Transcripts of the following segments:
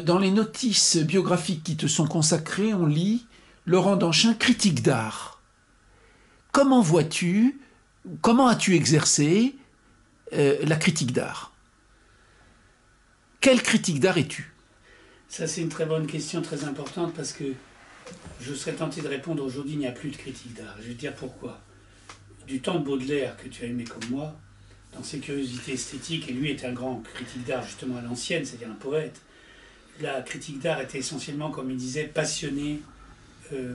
dans les notices biographiques qui te sont consacrées, on lit Laurent Danchin, critique d'art. Comment vois-tu, comment as-tu exercé la critique d'art? Quelle critique d'art es-tu? Ça, c'est une très bonne question, très importante, parce que je serais tenté de répondre aujourd'hui, il n'y a plus de critique d'art. Je vais te dire pourquoi. Du temps de Baudelaire, que tu as aimé comme moi, dans ses curiosités esthétiques, et lui était un grand critique d'art justement à l'ancienne, c'est-à-dire un poète, la critique d'art était essentiellement, comme il disait, passionnée,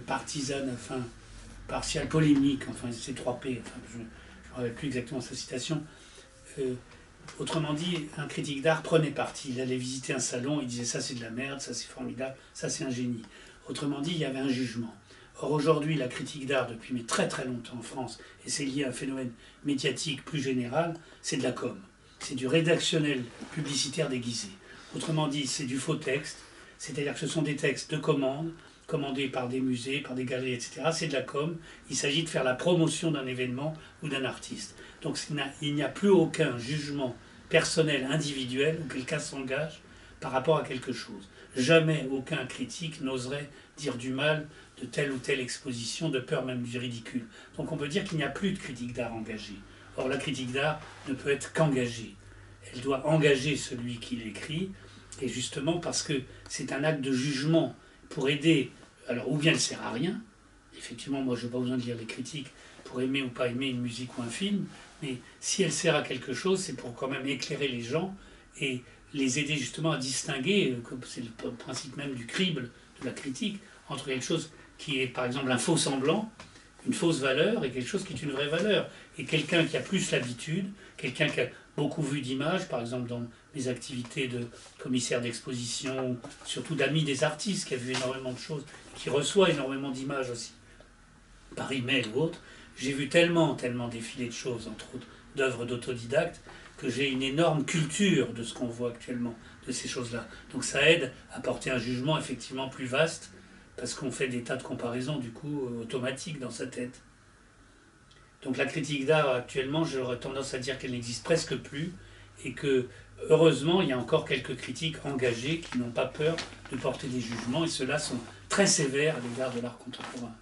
partisane, enfin, partiale, polémique, enfin, c'est 3 P, enfin, je ne me rappelle plus exactement sa citation. Autrement dit, un critique d'art prenait parti. Il allait visiter un salon, il disait ça c'est de la merde, ça c'est formidable, ça c'est un génie. Autrement dit, il y avait un jugement. Or aujourd'hui, la critique d'art, depuis mais très très longtemps en France, et c'est lié à un phénomène médiatique plus général, c'est de la com. C'est du rédactionnel publicitaire déguisé. Autrement dit, c'est du faux texte, c'est-à-dire que ce sont des textes de commande, commandés par des musées, par des galeries, etc. C'est de la com. Il s'agit de faire la promotion d'un événement ou d'un artiste. Donc il n'y a plus aucun jugement personnel, individuel, où quelqu'un s'engage par rapport à quelque chose. Jamais aucun critique n'oserait dire du mal de telle ou telle exposition, de peur même du ridicule. Donc on peut dire qu'il n'y a plus de critique d'art engagée. Or la critique d'art ne peut être qu'engagée. Elle doit engager celui qui l'écrit, et justement parce que c'est un acte de jugement pour aider. Alors, ou bien elle ne sert à rien. Effectivement, moi, je n'ai pas besoin de lire les critiques pour aimer ou pas aimer une musique ou un film. Mais si elle sert à quelque chose, c'est pour quand même éclairer les gens et les aider justement à distinguer, c'est le principe même du crible, de la critique, entre quelque chose qui est, par exemple, un faux semblant, une fausse valeur, et quelque chose qui est une vraie valeur. Et quelqu'un qui a plus l'habitude, quelqu'un qui a beaucoup vu d'images, par exemple dans mes activités de commissaire d'exposition, surtout d'amis des artistes, qui a vu énormément de choses, qui reçoit énormément d'images aussi, par email ou autre, j'ai vu tellement défiler de choses, entre autres d'œuvres d'autodidactes, que j'ai une énorme culture de ce qu'on voit actuellement, de ces choses-là. Donc ça aide à porter un jugement effectivement plus vaste, parce qu'on fait des tas de comparaisons, du coup, automatiques dans sa tête. Donc la critique d'art, actuellement, j'aurais tendance à dire qu'elle n'existe presque plus, et que, heureusement, il y a encore quelques critiques engagés qui n'ont pas peur de porter des jugements, et ceux-là sont très sévères à l'égard de l'art contemporain.